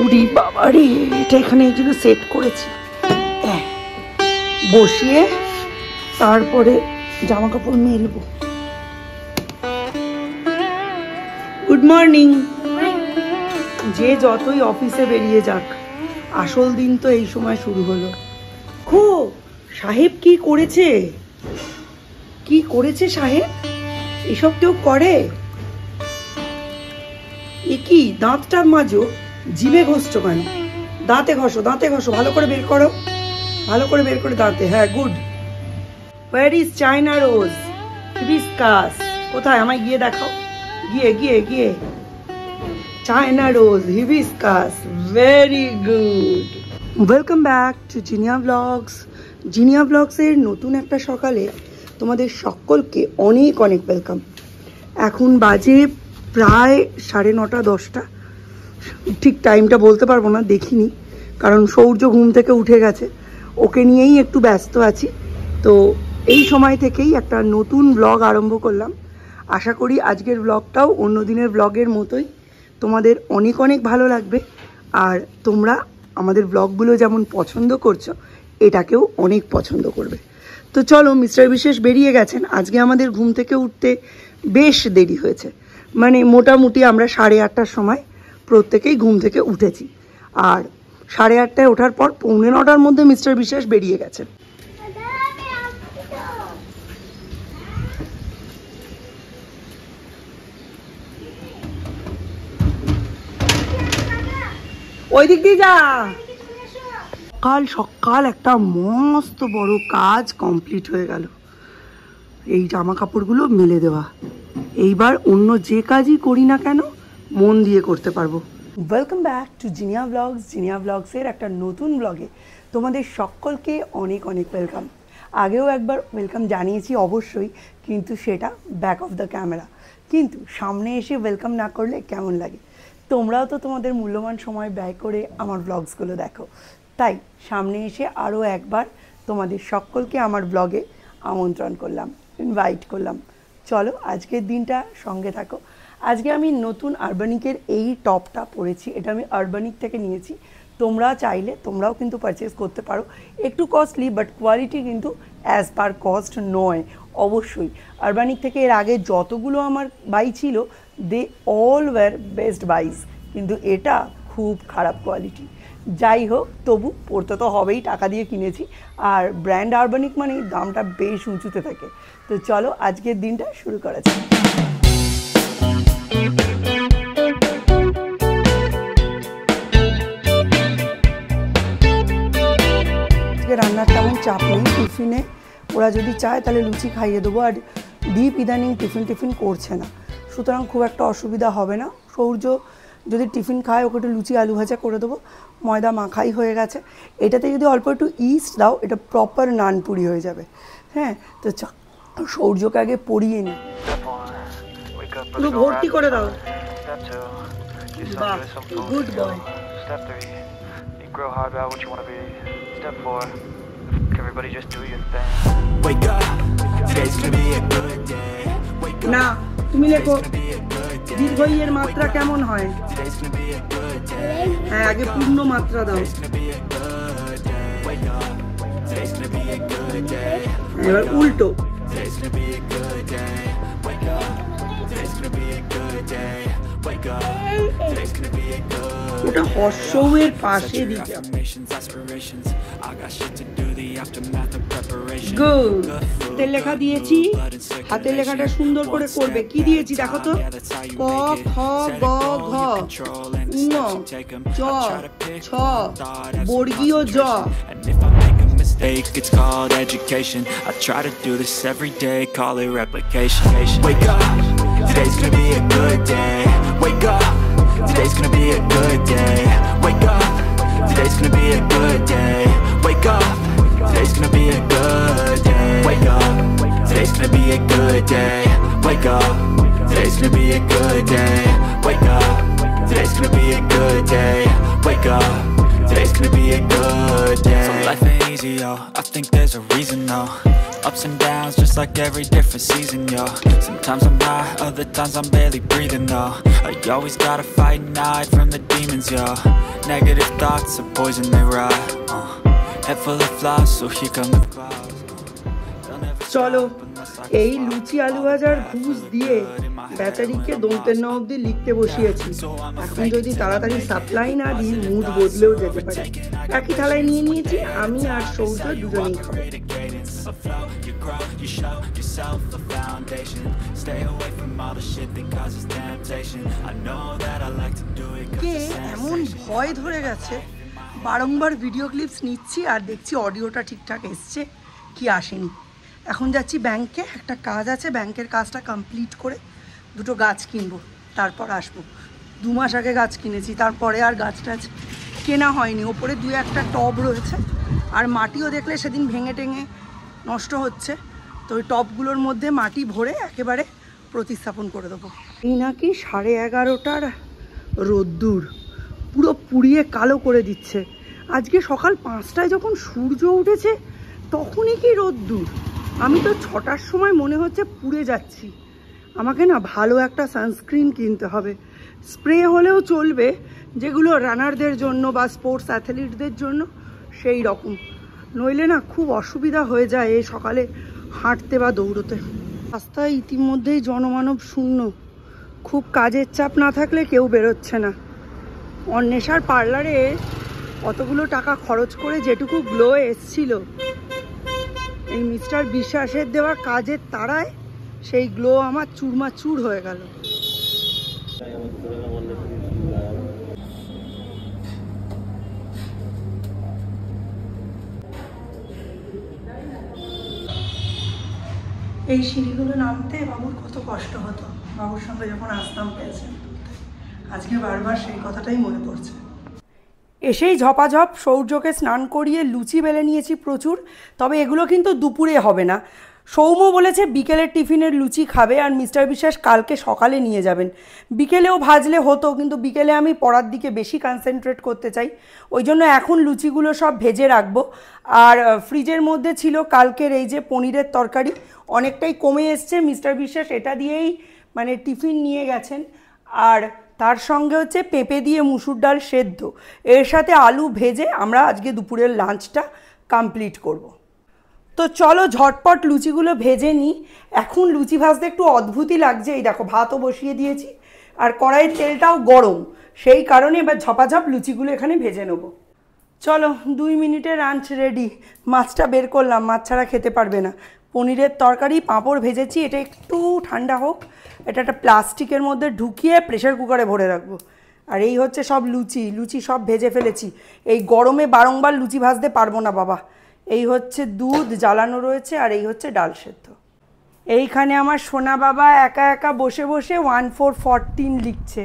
উরি বাবা রে, এটা এখানে এই জন্য সেট করেছি, বসিয়ে তারপরে জামা কাপড় মেলবো। Good morning. যে যতই অফিসে বেরিয়ে যাক, আসল দিন তো এই সময় শুরু হলো। খো সাহেব কি করেছে, কি করেছে সাহেব? এসব কেউ করে? এ কি, দাঁতটা মাজো, জিভে ঘষছো কেন? দাঁতে ঘষো, দাঁতে ঘষো, ভালো করে বের করো, ভালো করে বের করে দাঁতে। হ্যাঁ, good. Where is China rose, hibiscus? কোথায়, আমায় গিয়ে দেখাও, গিয়ে গিয়ে গিয়ে। China rose, hibiscus, very good. Welcome back to Zinnia blogs. Zinnia ব্লগসের নতুন একটা সকালে তোমাদের সকলকে অনেক অনেক ওয়েলকাম। এখন বাজে প্রায় 9:30 10টা, ঠিক টাইমটা বলতে পারবো না, দেখিনি, কারণ সূর্য ঘুম থেকে উঠে গেছে, ওকে নিয়েই একটু ব্যস্ত আছি। তো এই সময় থেকেই একটা নতুন ব্লগ আরম্ভ করলাম। আশা করি আজকের ব্লগটাও অন্য দিনের ব্লগের মতোই তোমাদের অনেক অনেক ভালো লাগবে, আর তোমরা আমাদের ব্লগগুলো যেমন পছন্দ করছো, এটাকেও অনেক পছন্দ করবে। তো চলো, মিস্টার বিশেষ বেরিয়ে গেছেন। আজকে আমাদের ঘুম থেকে উঠতে বেশ দেরি হয়েছে, মানে মোটামুটি আমরা 8:30টার সময় প্রত্যেকেই ঘুম থেকে উঠেছি, আর 8:30টায় ওঠার পর 8:45টার মধ্যে মিস্টার বিশেষ বেরিয়ে গেছেন। ওই দিক দিয়ে যা। সকাল সকাল একটা মস্ত বড় কাজ কমপ্লিট হয়ে গেল, এই জামা কাপড়গুলো মেলে দেওয়া। এইবার অন্য যে কাজই করি না কেন মন দিয়ে করতে পারবো। Welcome back to Zinnia blogs. Zinnia ব্লগসের একটা নতুন ব্লগে তোমাদের সকলকে অনেক অনেক ওয়েলকাম। আগেও একবার ওয়েলকাম জানিয়েছি অবশ্যই, কিন্তু সেটা ব্যাক অফ দ্য ক্যামেরা। কিন্তু সামনে এসে ওয়েলকাম না করলে কেমন লাগে? তোমরাও তো তোমাদের মূল্যবান সময় ব্যয় করে আমার ব্লগসগুলো দেখো, তাই সামনে এসে আরও একবার তোমাদের সকলকে আমার ব্লগে আমন্ত্রণ করলাম, ইনভাইট করলাম। চলো আজকের দিনটা সঙ্গে থাকো। আজকে আমি নতুন আরবানিকের এই টপটা পরেছি, এটা আমি আরবানিক থেকে নিয়েছি। তোমরা চাইলে তোমরাও কিন্তু পারচেস করতে পারো, একটু কস্টলি বাট কোয়ালিটি কিন্তু অ্যাজ পার কস্ট নয়। অবশ্যই আরবানিক থেকে এর আগে যতগুলো আমার বাই ছিল, দে অল ওয়ার বেস্ট বাইস, কিন্তু এটা খুব খারাপ কোয়ালিটি। যাই হোক, তবু পড়তে তো হবেই, টাকা দিয়ে কিনেছি, আর ব্র্যান্ড আরবানিক মানেই দামটা বেশ উঁচুতে থাকে। তো চলো আজকের দিনটা শুরু করা যাক। আজকে রান্নার তেমন চাপ নেই, টিফিনে ওরা যদি চায় তাহলে লুচি খাইয়ে দেবো, আর দীপ ইদানিং টিফিন করছে না, সুতরাং খুব একটা অসুবিধা হবে না। সূর্য যদি টিফিন খায়, ওকে একটু লুচি আলু ভাজা করে দেবো, ময়দা মাখাই হয়ে গেছে। এটাতে যদি অল্প একটু ইস্ট দাও, এটা প্রপার নানপুরি হয়ে যাবে। হ্যাঁ, তো সূর্যকে আগে পরিয়ে নিই, পুরো ভর্তি করে দাও। বাহ, গুড বয়। না, তুমি লেখো দীর্ঘইয়ের মাত্রা কেমন হয়? হ্যাঁ, আগে পূর্ণ মাত্রা দাও। এবার উল্টো। ওটা হর্ষের পাশে দিতে। গুড। হাতের লেখা দিয়েছি, হাতের লেখাটা সুন্দর করে করবে। কি দিয়েছি দেখো তো? ক, খ, গ, ঘ, ঙ, চ, ছ, বর্গীয় জ। It's called education. I try to do this every day, call it replication. Wake up, today's gonna be a good day. Wake up, today's gonna be a good day. Wake up, today's gonna be a good day. Wake up, today's gonna be a good day. Wake up, today's gonna be a good day. Wake up, today's gonna be a good day. Wake up, today's gonna be a good day. Wake up, today's gonna be a good day. So life ain't easy, yo, I think there's a reason though. ups and downs, just like every different season, yo. Sometimes I'm high, other times I'm barely breathing, though. I always gotta fight and hide from the demons, yo. Negative thoughts are poison, they rot. Head full of flies, so here come the clouds. চলো এই লুচি আলু ভাজার ঘুষ দিয়ে বেচারিকে দন্তের ন অব্দি লিখতে বসিয়েছি। এখন যদি তাড়াতাড়ি সাপ্লাই না দিই মুড বদলেও যেতে পারে। একই থালায় নিয়ে নিয়েছি, আমি আর সৌর্য দুজনেই খাবো। কে এমন ভয় ধরে গেছে, বারংবার ভিডিও ক্লিপস নিচ্ছি আর দেখছি অডিওটা ঠিকঠাক এসছে কি আসেনি। এখন যাচ্ছি ব্যাংকে, একটা কাজ আছে, ব্যাংকের কাজটা কমপ্লিট করে দুটো গাছ কিনবো, তারপর আসবো। 2 মাস আগে গাছ কিনেছি, তারপরে আর গাছ টাছ কেনা হয়নি। ওপরে 2-1টা টব রয়েছে, আর মাটিও দেখলে সেদিন ভেঙে টেঙে নষ্ট হচ্ছে, তো ওই টবগুলোর মধ্যে মাটি ভরে একেবারে প্রতিস্থাপন করে দেবো। এই নাকি 11:30টার রোদ্দুর পুরো পুড়িয়ে কালো করে দিচ্ছে। আজকে সকাল 5টায় যখন সূর্য উঠেছে তখনই কি রোদ্দুর, আমি তো 6টার সময় মনে হচ্ছে পুড়ে যাচ্ছি। আমাকে না ভালো একটা সানস্ক্রিন কিনতে হবে, স্প্রে হলেও চলবে, যেগুলো রানারদের জন্য বা স্পোর্টস অ্যাথলিটদের জন্য সেই রকম, নইলে না খুব অসুবিধা হয়ে যায় এই সকালে হাঁটতে বা দৌড়তে। রাস্তায় ইতিমধ্যেই জনমানব শূন্য, খুব কাজের চাপ না থাকলে কেউ বেরোচ্ছে না। অন্বেষার পার্লারে অতগুলো টাকা খরচ করে যেটুকু গ্লো এসছিল, এই মিস্টার বিশ্বাসের দেওয়া কাজের তাড়ায় সেই গ্লো আমার চুরমাচুর হয়ে গেল। এই সিঁড়িগুলো নামতে বাবুর কত কষ্ট হতো, বাবুর সঙ্গে যখন আসতাম পেয়েছেন, আজকে বারবার সেই কথাটাই মনে পড়ছে। এসেই ঝপাঝপ সৌর্যকে স্নান করিয়ে লুচি বেলে নিয়েছি প্রচুর, তবে এগুলো কিন্তু দুপুরে হবে না। সৌম্য বলেছে বিকেলের টিফিনের লুচি খাবে, আর মিস্টার বিশ্বাস কালকে সকালে নিয়ে যাবেন। বিকেলেও ভাজলে হতো, কিন্তু বিকেলে আমি পড়ার দিকে বেশি কনসেন্ট্রেট করতে চাই, ওই জন্য এখন লুচিগুলো সব ভেজে রাখবো। আর ফ্রিজের মধ্যে ছিল কালকের এই যে পনিরের তরকারি, অনেকটাই কমে এসছে, মিস্টার বিশ্বাস এটা দিয়েই মানে টিফিন নিয়ে গেছেন। আর তার সঙ্গে হচ্ছে পেঁপে দিয়ে মুসুর ডাল সেদ্ধ, এর সাথে আলু ভেজে আমরা আজকে দুপুরের লাঞ্চটা কমপ্লিট করব। তো চলো ঝটপট লুচিগুলো ভেজে নিই। এখন লুচি ভাজতে একটু অদ্ভুতই লাগছে, এই দেখো ভাতও বসিয়ে দিয়েছি আর কড়াইয়ের তেলটাও গরম, সেই কারণে এবার ঝপাঝপ লুচিগুলো এখানে ভেজে নেব। চলো 2 মিনিটে লাঞ্চ রেডি। মাছটা বের করলাম, মাছ ছাড়া খেতে পারবে না। পনিরের তরকারি, পাঁপড় ভেজেছি, এটা একটু ঠান্ডা হোক, এটা একটা প্লাস্টিকের মধ্যে ঢুকিয়ে প্রেশার কুকারে ভরে রাখবো। আর এই হচ্ছে সব লুচি সব ভেজে ফেলেছি। এই গরমে বারংবার লুচি ভাজতে পারবো না বাবা। এই হচ্ছে দুধ জ্বালানো রয়েছে, আর এই হচ্ছে ডাল সেদ্ধ। এইখানে আমার সোনা বাবা একা একা বসে বসে 1414 লিখছে,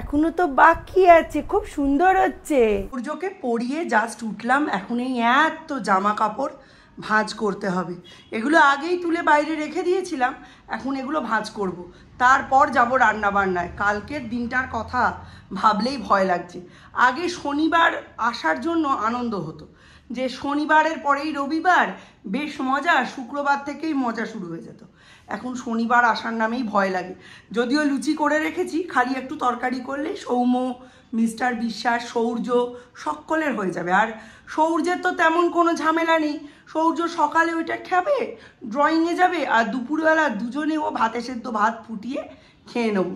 এখনো তো বাকি আছে, খুব সুন্দর হচ্ছে। সূর্যকে পরিয়ে জাস্ট উঠলাম, এখন এই এত জামা কাপড় ভাঁজ করতে হবে। এগুলো আগেই তুলে বাইরে রেখে দিয়েছিলাম, এখন এগুলো ভাঁজ করব, তারপর যাব রান্না বান্নায়। কালকের দিনটার কথা ভাবলেই ভয় লাগছে। আগে শনিবার আসার জন্য আনন্দ হতো, যে শনিবারের পরেই রবিবার, বেশ মজা, শুক্রবার থেকেই মজা শুরু হয়ে যেত। এখন শনিবার আসার নামেই ভয় লাগে। যদিও লুচি করে রেখেছি, খালি একটু তরকারি করলে সৌম্য, মিস্টার বিশ্বাস, সৌর্য সকলের হয়ে যাবে। আর সৌর্যের তো তেমন কোনো ঝামেলা নেই, সৌর্য সকালে ওইটা খাবে, ড্রয়িংয়ে যাবে, আর দুপুরবেলা দুজনে ও ভাতে সেদ্ধ ভাত ফুটিয়ে খেয়ে নেব।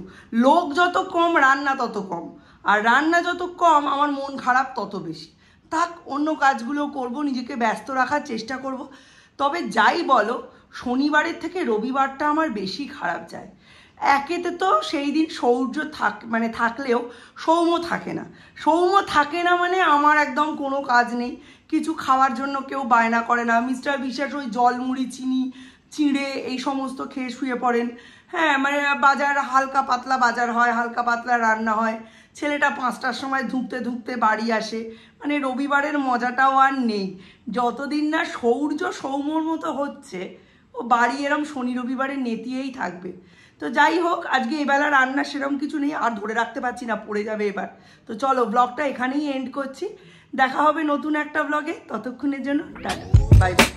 লোক যত কম রান্না তত কম, আর রান্না যত কম আমার মন খারাপ তত বেশি। থাক, অন্য কাজগুলো করব, নিজেকে ব্যস্ত রাখার চেষ্টা করব। তবে যাই বলো, শনিবারের থেকে রবিবারটা আমার বেশি খারাপ যায়। একেতে তো সেই দিন সৌর্য থাকলেও সৌম্য থাকে না মানে আমার একদম কোনো কাজ নেই, কিছু খাওয়ার জন্য কেউ বায়না করে না। মিস্টার বিশ্বাস ওই জল মুড়ি চিনি চিঁড়ে এই সমস্ত খেয়ে শুয়ে পড়েন। হ্যাঁ, মানে বাজার হালকা পাতলা বাজার হয়, হালকা পাতলা রান্না হয়, ছেলেটা 5টার সময় ধুঁকতে বাড়ি আসে, মানে রবিবারের মজাটাও আর নেই। যতদিন না সৌর্য সৌম্যর মতো হচ্ছে, ও বাড়ি এরম শনি রবিবারে নেতিয়েই থাকবে। তো যাই হোক, আজকে এবেলা রান্না সেরকম কিছু নেই, আর ধরে রাখতে পারছি না, পড়ে যাবে এবার। তো চলো ব্লগটা এখানেই এন্ড করছি, দেখা হবে নতুন একটা ব্লগে, ততক্ষণের জন্য টাটা, বাই বাই।